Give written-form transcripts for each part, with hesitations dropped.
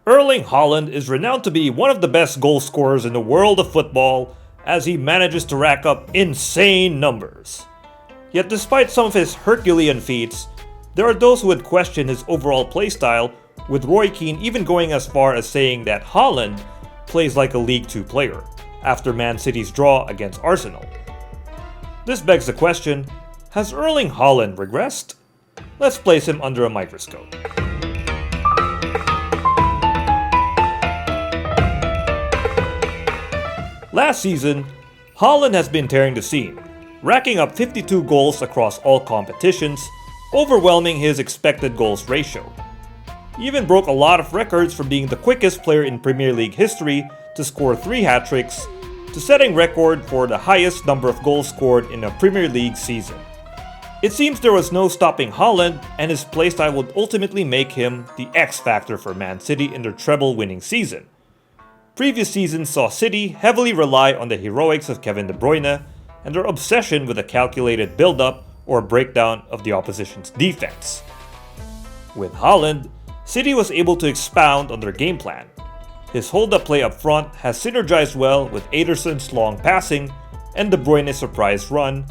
Erling Haaland is renowned to be one of the best goal scorers in the world of football as he manages to rack up insane numbers. Yet despite some of his Herculean feats, there are those who would question his overall playstyle, with Roy Keane even going as far as saying that Holland plays like a League 2 player after Man City's draw against Arsenal. This begs the question, has Erling Haaland regressed? Let's place him under a microscope. Last season, Holland has been tearing the scene, racking up 52 goals across all competitions, overwhelming his expected goals ratio. He even broke a lot of records from being the quickest player in Premier League history to score 3 hat-tricks, to setting record for the highest number of goals scored in a Premier League season. It seems there was no stopping Holland, and his playstyle would ultimately make him the X factor for Man City in their treble-winning season. Previous seasons saw City heavily rely on the heroics of Kevin De Bruyne and their obsession with a calculated build-up or breakdown of the opposition's defense. With Holland, City was able to expound on their game plan. His hold-up play up front has synergized well with Ederson's long passing and De Bruyne's surprise run.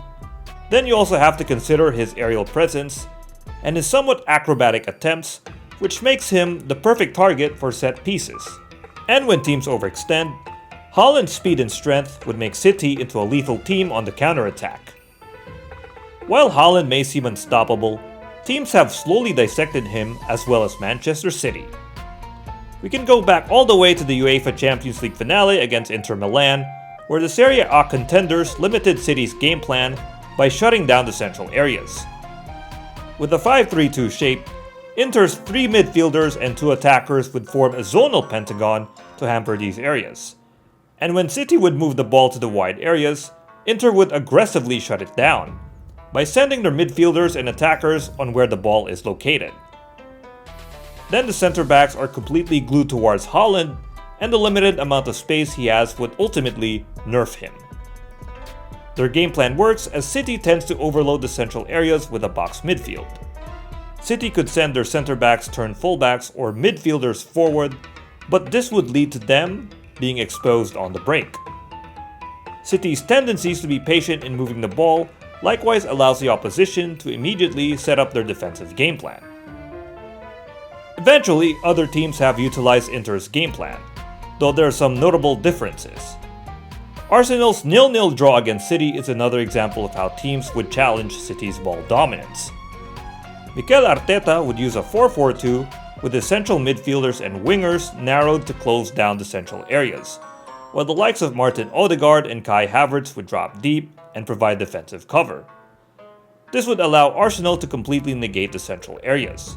Then you also have to consider his aerial presence and his somewhat acrobatic attempts, which makes him the perfect target for set pieces. And when teams overextend, Holland's speed and strength would make City into a lethal team on the counter-attack. While Holland may seem unstoppable, teams have slowly dissected him as well as Manchester City. We can go back all the way to the UEFA Champions League finale against Inter Milan, where the Serie A contenders limited City's game plan by shutting down the central areas. With a 5-3-2 shape, Inter's 3 midfielders and 2 attackers would form a zonal pentagon to hamper these areas. And when City would move the ball to the wide areas, Inter would aggressively shut it down by sending their midfielders and attackers on where the ball is located. Then the center backs are completely glued towards Holland, and the limited amount of space he has would ultimately nerf him. Their game plan works as City tends to overload the central areas with a box midfield. City could send their center backs turn fullbacks or midfielders forward, but this would lead to them being exposed on the break. City's tendencies to be patient in moving the ball likewise allows the opposition to immediately set up their defensive game plan. Eventually, other teams have utilized Inter's game plan, though there are some notable differences. Arsenal's 0-0 draw against City is another example of how teams would challenge City's ball dominance. Mikel Arteta would use a 4-4-2 with his central midfielders and wingers narrowed to close down the central areas, while the likes of Martin Odegaard and Kai Havertz would drop deep and provide defensive cover. This would allow Arsenal to completely negate the central areas.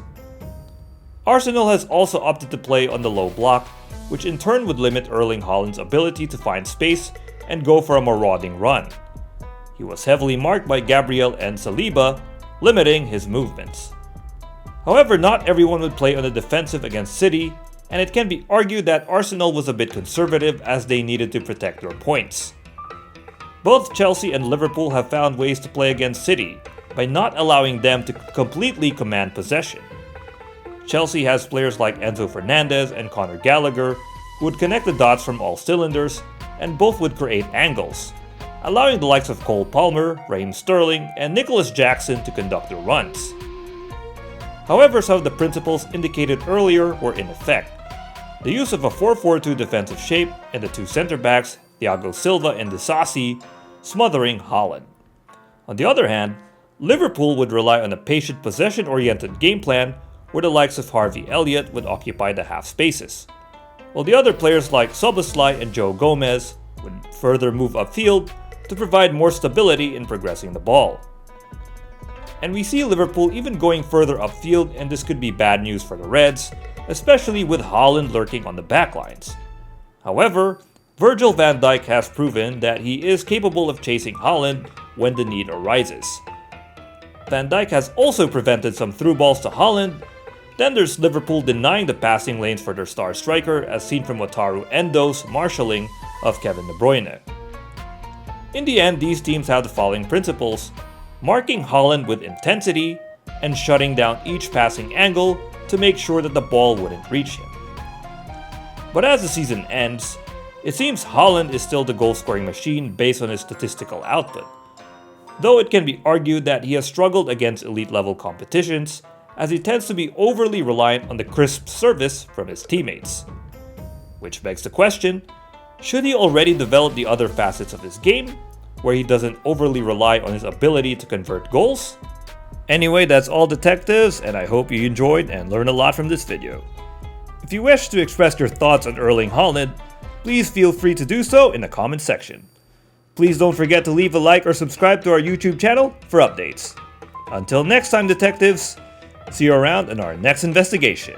Arsenal has also opted to play on the low block, which in turn would limit Erling Haaland's ability to find space and go for a marauding run. He was heavily marked by Gabriel and Saliba, limiting his movements. However, not everyone would play on the defensive against City, and it can be argued that Arsenal was a bit conservative as they needed to protect their points. Both Chelsea and Liverpool have found ways to play against City by not allowing them to completely command possession. Chelsea has players like Enzo Fernandez and Conor Gallagher who would connect the dots from all cylinders, and both would create angles, allowing the likes of Cole Palmer, Raheem Sterling, and Nicholas Jackson to conduct their runs. However, some of the principles indicated earlier were in effect. The use of a 4-4-2 defensive shape and the 2 center backs, Thiago Silva and Disasi, smothering Holland. On the other hand, Liverpool would rely on a patient possession-oriented game plan where the likes of Harvey Elliott would occupy the half spaces, while the other players like Szoboszlai and Joe Gomez would further move upfield to provide more stability in progressing the ball. And we see Liverpool even going further upfield, and this could be bad news for the Reds, especially with Haaland lurking on the backlines. However, Virgil van Dijk has proven that he is capable of chasing Haaland when the need arises. Van Dijk has also prevented some through balls to Haaland. Then there's Liverpool denying the passing lanes for their star striker, as seen from Wataru Endo's marshalling of Kevin De Bruyne. In the end, these teams have the following principles: marking Holland with intensity and shutting down each passing angle to make sure that the ball wouldn't reach him. But as the season ends, it seems Holland is still the goal-scoring machine based on his statistical output, though it can be argued that he has struggled against elite-level competitions as he tends to be overly reliant on the crisp service from his teammates. Which begs the question, should he already develop the other facets of his game, where he doesn't overly rely on his ability to convert goals? Anyway, that's all detectives, and I hope you enjoyed and learned a lot from this video. If you wish to express your thoughts on Erling Haaland, please feel free to do so in the comment section. Please don't forget to leave a like or subscribe to our YouTube channel for updates. Until next time, detectives, see you around in our next investigation.